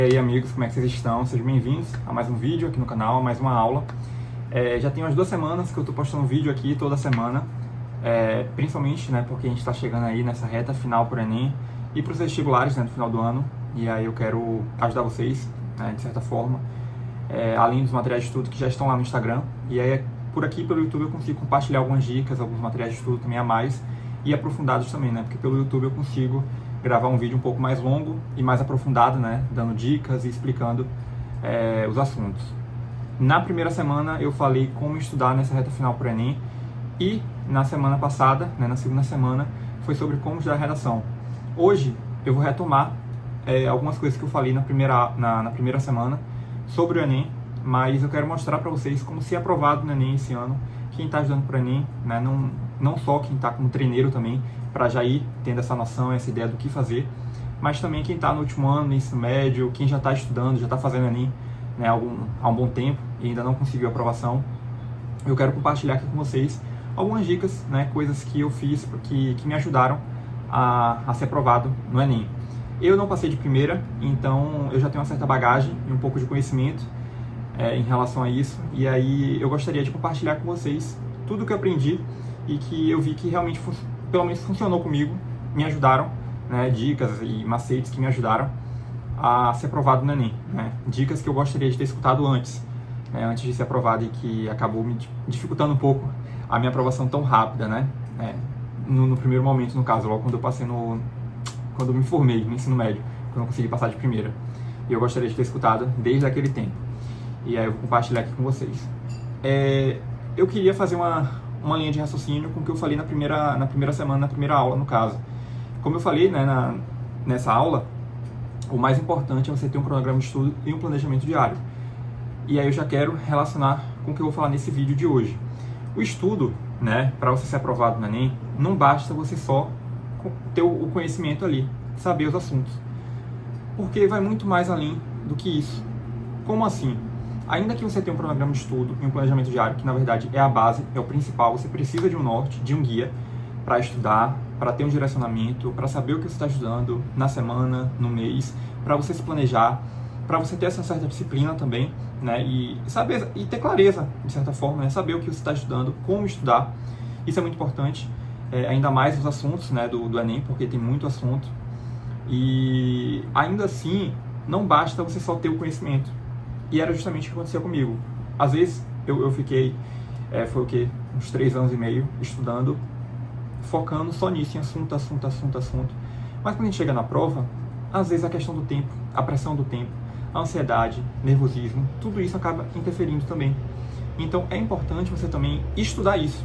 E aí amigos, como é que vocês estão? Sejam bem-vindos a mais um vídeo aqui no canal, a mais uma aula. Já tem umas 2 semanas que eu estou postando vídeo aqui toda semana, principalmente porque a gente está chegando aí nessa reta final para o Enem e para os vestibulares, no final do ano. E aí eu quero ajudar vocês, de certa forma, além dos materiais de estudo que já estão lá no Instagram. E aí por aqui pelo YouTube eu consigo compartilhar algumas dicas, alguns materiais de estudo também a mais e aprofundados também, porque pelo YouTube eu consigo gravar um vídeo um pouco mais longo e mais aprofundado, dando dicas e explicando os assuntos. Na primeira semana eu falei como estudar nessa reta final para o Enem e na semana passada, na segunda semana, foi sobre como estudar redação. Hoje eu vou retomar algumas coisas que eu falei na primeira semana sobre o Enem, mas eu quero mostrar para vocês como ser aprovado no Enem esse ano, quem está estudando para o Enem, não só quem está como treineiro também, para já ir tendo essa noção, essa ideia do que fazer, mas também quem está no último ano, no ensino médio, quem já está estudando, já está fazendo Enem há um bom tempo e ainda não conseguiu a aprovação. Eu quero compartilhar aqui com vocês algumas dicas, coisas que eu fiz que me ajudaram a ser aprovado no Enem. Eu não passei de primeira, então eu já tenho uma certa bagagem e um pouco de conhecimento em relação a isso, e aí eu gostaria de compartilhar com vocês tudo que eu aprendi e que eu vi que realmente pelo menos funcionou comigo, me ajudaram, dicas e macetes que me ajudaram a ser aprovado no Enem, dicas que eu gostaria de ter escutado antes de ser aprovado e que acabou me dificultando um pouco a minha aprovação tão rápida, no primeiro momento, no caso, logo quando eu passei quando eu me formei no ensino médio, quando eu não consegui passar de primeira, e eu gostaria de ter escutado desde aquele tempo, e aí eu vou compartilhar aqui com vocês. Eu queria fazer uma linha de raciocínio com o que eu falei na primeira semana, na primeira aula, no caso. Como eu falei, nessa aula, o mais importante é você ter um cronograma de estudo e um planejamento diário. E aí eu já quero relacionar com o que eu vou falar nesse vídeo de hoje. O estudo, para você ser aprovado no Enem, não basta você só ter o conhecimento ali, saber os assuntos. Porque vai muito mais além do que isso. Como assim? Ainda que você tenha um cronograma de estudo e um planejamento diário, que na verdade é a base, é o principal, você precisa de um norte, de um guia para estudar, para ter um direcionamento, para saber o que você está estudando na semana, no mês, para você se planejar, para você ter essa certa disciplina também, e saber e ter clareza, de certa forma, saber o que você está estudando, como estudar. Isso é muito importante, ainda mais os assuntos do Enem, porque tem muito assunto. E ainda assim, não basta você só ter o conhecimento. E era justamente o que aconteceu comigo. Às vezes, eu fiquei, foi o quê? Uns 3 anos e meio estudando, focando só nisso, em assunto. Mas quando a gente chega na prova, às vezes a questão do tempo, a pressão do tempo, a ansiedade, nervosismo, tudo isso acaba interferindo também. Então é importante você também estudar isso,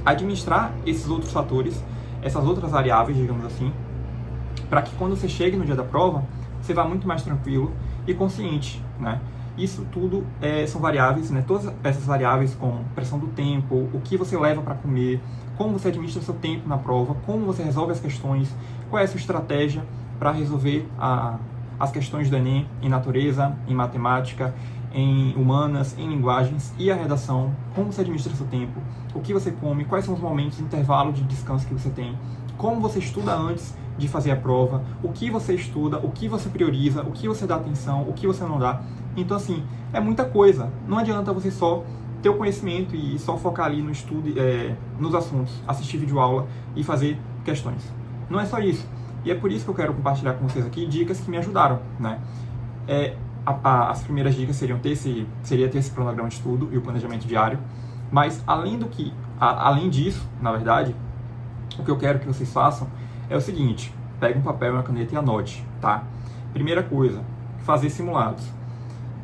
administrar esses outros fatores, essas outras variáveis, digamos assim, para que quando você chegue no dia da prova, você vá muito mais tranquilo e consciente, Isso tudo são variáveis, todas essas variáveis como pressão do tempo, o que você leva para comer, como você administra o seu tempo na prova, como você resolve as questões, qual é a sua estratégia para resolver as questões do Enem em natureza, em matemática, em humanas, em linguagens e a redação, como você administra seu tempo, o que você come, quais são os momentos de intervalo de descanso que você tem, como você estuda antes de fazer a prova, o que você estuda, o que você prioriza, o que você dá atenção, o que você não dá. Então, assim, é muita coisa. Não adianta você só ter o conhecimento e só focar ali no estudo, nos assuntos, assistir videoaula e fazer questões. Não é só isso. E é por isso que eu quero compartilhar com vocês aqui dicas que me ajudaram, As primeiras dicas seria ter esse cronograma de estudo e o planejamento diário. Mas, além disso, na verdade, o que eu quero que vocês façam é o seguinte: pegue um papel e uma caneta e anote, Primeira coisa, fazer simulados.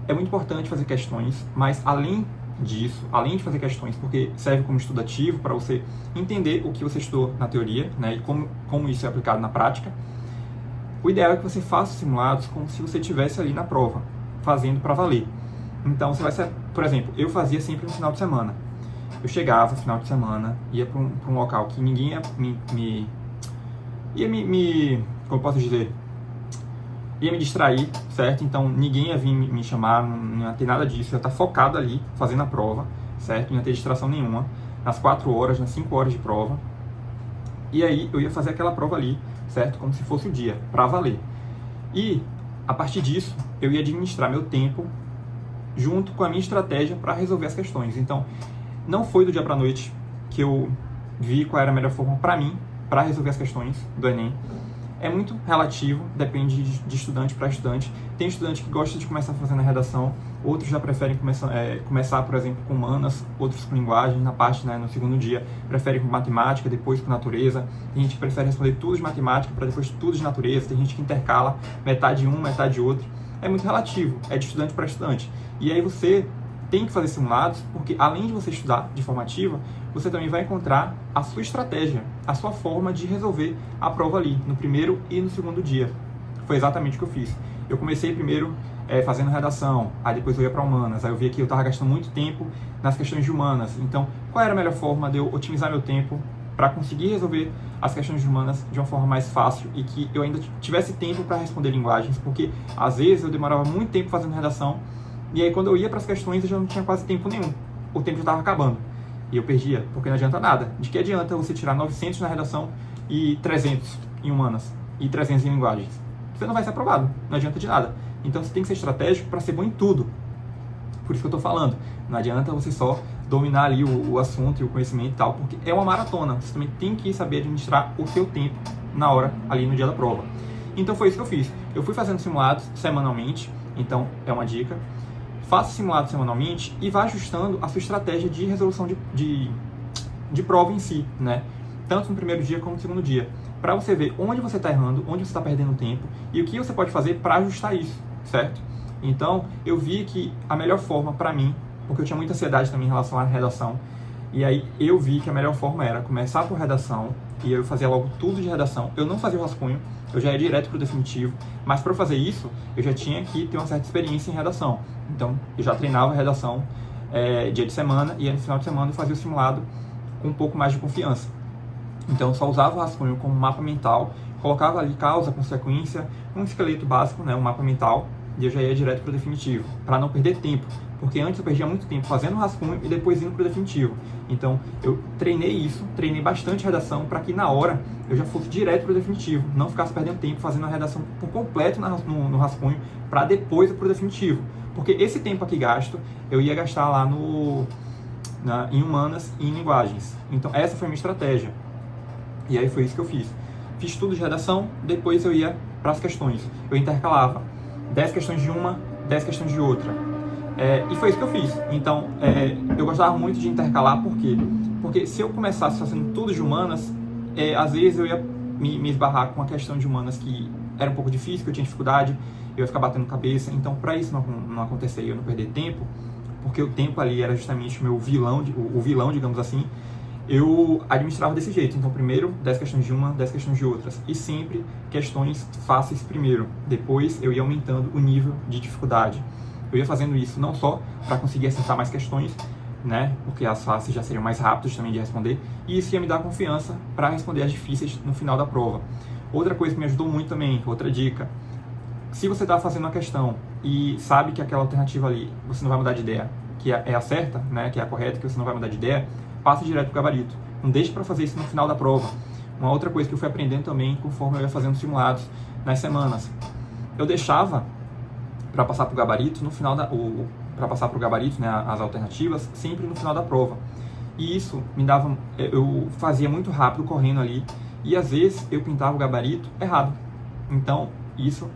É muito importante fazer questões, mas além disso, além de fazer questões, porque serve como estudo ativo para você entender o que você estudou na teoria, e como isso é aplicado na prática, o ideal é que você faça os simulados como se você estivesse ali na prova, fazendo para valer. Então, você vai ser, por exemplo, eu fazia sempre no final de semana. Eu chegava no final de semana, ia para um local que ninguém como eu posso dizer, ia me distrair, certo? Então ninguém ia vir me chamar, não ia ter nada disso, eu ia estar focado ali, fazendo a prova, certo? Não ia ter distração nenhuma, nas 4 horas, nas 5 horas de prova. E aí eu ia fazer aquela prova ali, certo? Como se fosse o dia, para valer. E a partir disso, eu ia administrar meu tempo junto com a minha estratégia para resolver as questões. Então, não foi do dia para a noite que eu vi qual era a melhor forma para mim, para resolver as questões do Enem. É muito relativo, depende de estudante para estudante. Tem estudante que gosta de começar fazendo a redação, outros já preferem começar, por exemplo, com humanas, outros com linguagem, na parte, né, no segundo dia, preferem com matemática, depois com natureza. Tem gente que prefere responder tudo de matemática para depois tudo de natureza, tem gente que intercala metade um, metade outro. É muito relativo, é de estudante para estudante. E aí você tem que fazer simulados, porque além de você estudar de forma ativa, você também vai encontrar a sua estratégia, a sua forma de resolver a prova ali, no primeiro e no segundo dia. Foi exatamente o que eu fiz. Eu comecei primeiro fazendo redação, aí depois eu ia para humanas, aí eu via que eu estava gastando muito tempo nas questões de humanas. Então, qual era a melhor forma de eu otimizar meu tempo para conseguir resolver as questões de humanas de uma forma mais fácil e que eu ainda tivesse tempo para responder linguagens, porque às vezes eu demorava muito tempo fazendo redação, e aí quando eu ia para as questões eu já não tinha quase tempo nenhum, o tempo já estava acabando, e eu perdia, porque não adianta nada. De que adianta você tirar 900 na redação e 300 em humanas, e 300 em linguagens? Você não vai ser aprovado, não adianta de nada. Então você tem que ser estratégico para ser bom em tudo. Por isso que eu estou falando, não adianta você só dominar ali o assunto e o conhecimento e tal, porque é uma maratona, você também tem que saber administrar o seu tempo na hora, ali no dia da prova. Então foi isso que eu fiz. Eu fui fazendo simulados semanalmente, então é uma dica. Faça simulado semanalmente e vá ajustando a sua estratégia de resolução de prova em si, né? Tanto no primeiro dia como no segundo dia, para você ver onde você está errando, onde você está perdendo tempo e o que você pode fazer para ajustar isso, certo? Então, eu vi que a melhor forma para mim, porque eu tinha muita ansiedade também em relação à redação, e aí eu vi que a melhor forma era começar por redação, e eu fazia logo tudo de redação. Eu não fazia o rascunho, eu já ia direto para o definitivo, mas para fazer isso, eu já tinha que ter uma certa experiência em redação. Então, eu já treinava a redação dia de semana, e aí no final de semana eu fazia o simulado com um pouco mais de confiança. Então, eu só usava o rascunho como mapa mental, colocava ali causa, consequência, um esqueleto básico, né, um mapa mental, e eu já ia direto para o definitivo, para não perder tempo, porque antes eu perdia muito tempo fazendo o rascunho e depois indo para o definitivo. Então, eu treinei bastante redação para que na hora eu já fosse direto para o definitivo, não ficasse perdendo tempo fazendo a redação por completo no rascunho para depois ir para o definitivo. Porque esse tempo aqui gasto, eu ia gastar lá em humanas e em linguagens. Então, essa foi a minha estratégia. E aí foi isso que eu fiz. Fiz tudo de redação, depois eu ia para as questões. Eu intercalava 10 questões de uma, 10 questões de outra. E foi isso que eu fiz. Então, eu gostava muito de intercalar, por quê? Porque se eu começasse fazendo tudo de humanas, às vezes eu ia me esbarrar com a questão de humanas que era um pouco difícil, que eu tinha dificuldade, eu ia ficar batendo cabeça. Então, para isso não acontecer e eu não perder tempo, porque o tempo ali era justamente o meu vilão, digamos assim, eu administrava desse jeito. Então, primeiro 10 questões de uma, 10 questões de outras. E sempre questões fáceis primeiro. Depois, eu ia aumentando o nível de dificuldade. Eu ia fazendo isso não só para conseguir acertar mais questões, né, porque as fáceis já seriam mais rápidas também de responder, e isso ia me dar confiança para responder as difíceis no final da prova. Outra coisa que me ajudou muito também, outra dica, se você está fazendo uma questão e sabe que aquela alternativa ali você não vai mudar de ideia, que é a certa, né, que é a correta, que você não vai mudar de ideia, passa direto para o gabarito. Não deixe para fazer isso no final da prova. Uma outra coisa que eu fui aprendendo também conforme eu ia fazendo simulados nas semanas, eu deixava para passar para o gabarito no final para passar para o gabarito, né, as alternativas, sempre no final da prova. E isso me dava, eu fazia muito rápido correndo ali, e às vezes eu pintava o gabarito errado. Então, isso,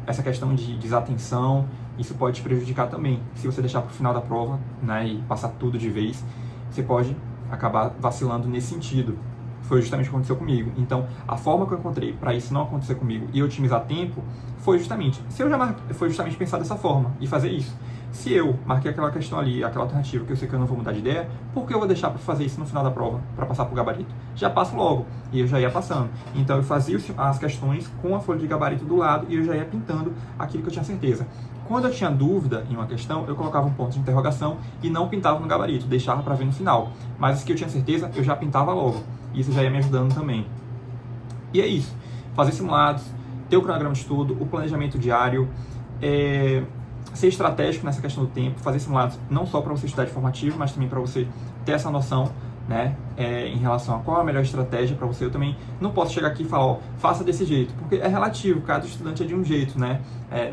essa questão de desatenção, isso pode te prejudicar também. Se você deixar para o final da prova, né, e passar tudo de vez, você pode acabar vacilando nesse sentido. Foi justamente o que aconteceu comigo. Então, a forma que eu encontrei para isso não acontecer comigo e otimizar tempo foi justamente pensar dessa forma e fazer isso. Se eu marquei aquela questão ali, aquela alternativa que eu sei que eu não vou mudar de ideia, por que eu vou deixar para fazer isso no final da prova, para passar para o gabarito? Já passo logo, e eu já ia passando. Então, eu fazia as questões com a folha de gabarito do lado e eu já ia pintando aquilo que eu tinha certeza. Quando eu tinha dúvida em uma questão, eu colocava um ponto de interrogação e não pintava no gabarito, deixava para ver no final. Mas as que eu tinha certeza, eu já pintava logo. Isso já ia me ajudando também. E é isso. Fazer simulados, ter o cronograma de estudo, o planejamento diário, ser estratégico nessa questão do tempo, fazer simulados não só para você estudar de formativo, mas também para você ter essa noção, né, em relação a qual é a melhor estratégia para você. Eu também não posso chegar aqui e falar, ó, faça desse jeito, porque é relativo, cada estudante é de um jeito, né,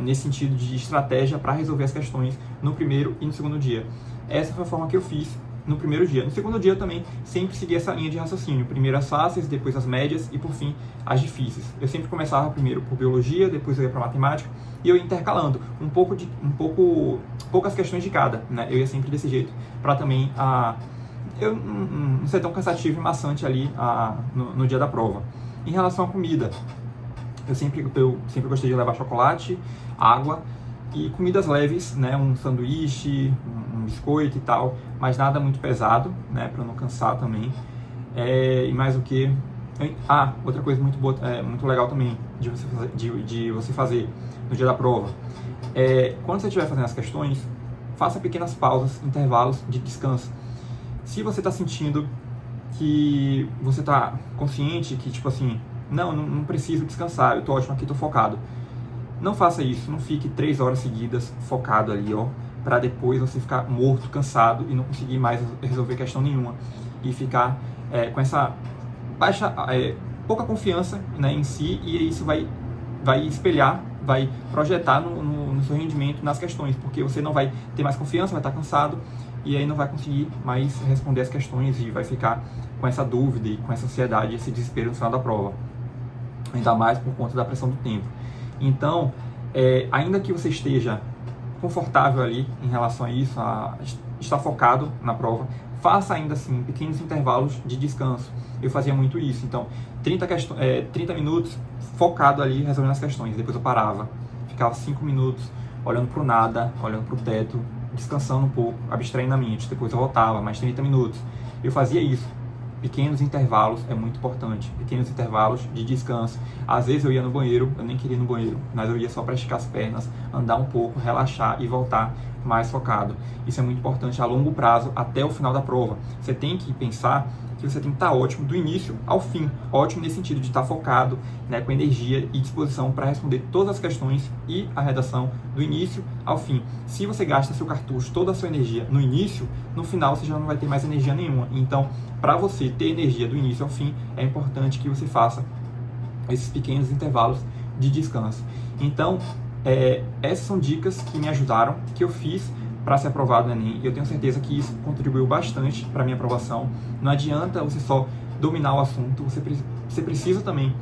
nesse sentido de estratégia para resolver as questões no primeiro e no segundo dia. Essa foi a forma que eu fiz no primeiro dia. No segundo dia eu também sempre segui essa linha de raciocínio. Primeiro as fáceis, depois as médias e por fim as difíceis. Eu sempre começava primeiro por biologia, depois eu ia para matemática e eu ia intercalando poucas questões de cada, né? Eu ia sempre desse jeito para também eu não ser tão cansativo e maçante ali no dia da prova. Em relação à comida, eu sempre gostei de levar chocolate, água e comidas leves, né, um sanduíche, um biscoito e tal, mas nada muito pesado, né, para não cansar também. E mais o que? Outra coisa muito boa, muito legal também de você fazer no dia da prova. Quando você estiver fazendo as questões, faça pequenas pausas, intervalos de descanso. Se você está sentindo que você está consciente que, tipo assim, não preciso descansar, eu estou ótimo aqui, estou focado. Não faça isso, não fique 3 horas seguidas focado ali, ó, para depois você ficar morto, cansado e não conseguir mais resolver questão nenhuma e ficar com essa pouca confiança, né, em si, e isso vai espelhar, vai projetar no seu rendimento nas questões, porque você não vai ter mais confiança, vai estar cansado e aí não vai conseguir mais responder as questões e vai ficar com essa dúvida e com essa ansiedade, esse desespero no final da prova, ainda mais por conta da pressão do tempo. Então, ainda que você esteja confortável ali em relação a isso, estar focado na prova, faça ainda assim pequenos intervalos de descanso. Eu fazia muito isso, então 30 minutos focado ali resolvendo as questões, depois eu parava, ficava 5 minutos olhando para o nada, olhando para o teto, descansando um pouco, abstraindo a mente, depois eu voltava, mais 30 minutos. Eu fazia isso. Pequenos intervalos é muito importante, pequenos intervalos de descanso. Às vezes eu ia no banheiro, eu nem queria ir no banheiro, mas eu ia só para esticar as pernas, andar um pouco, relaxar e voltar mais focado. Isso é muito importante a longo prazo, até o final da prova. Você tem que pensar que você tem que estar ótimo do início ao fim. Ótimo nesse sentido de estar focado, né, com energia e disposição para responder todas as questões e a redação do início ao fim. Se você gasta seu cartucho, toda a sua energia no início, no final você já não vai ter mais energia nenhuma. Então, para você ter energia do início ao fim, é importante que você faça esses pequenos intervalos de descanso. Então, essas são dicas que me ajudaram, que eu fiz para ser aprovado no Enem, e eu tenho certeza que isso contribuiu bastante para a minha aprovação. Não adianta você só dominar o assunto, você precisa também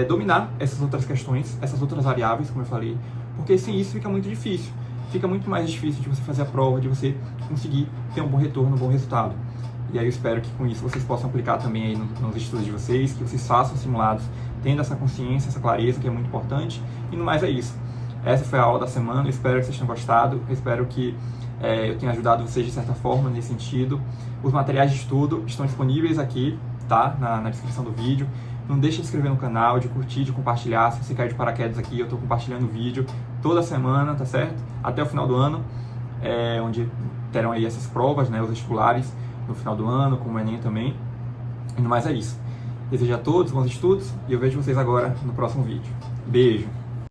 dominar essas outras questões, essas outras variáveis, como eu falei, porque sem isso fica muito difícil. Fica muito mais difícil de você fazer a prova, de você conseguir ter um bom retorno, um bom resultado. E aí eu espero que com isso vocês possam aplicar também aí nos estudos de vocês, que vocês façam simulados, tendo essa consciência, essa clareza, que é muito importante. E no mais é isso. Essa foi a aula da semana, eu espero que vocês tenham gostado, eu espero que eu tenha ajudado vocês de certa forma nesse sentido. Os materiais de estudo estão disponíveis aqui, tá? Na descrição do vídeo. Não deixe de se inscrever no canal, de curtir, de compartilhar. Se você cair de paraquedas aqui, eu estou compartilhando o vídeo toda semana, tá certo? Até o final do ano, onde terão aí essas provas, né, os vestibulares no final do ano, como o Enem também. E no mais é isso. Desejo a todos bons estudos e eu vejo vocês agora no próximo vídeo. Beijo!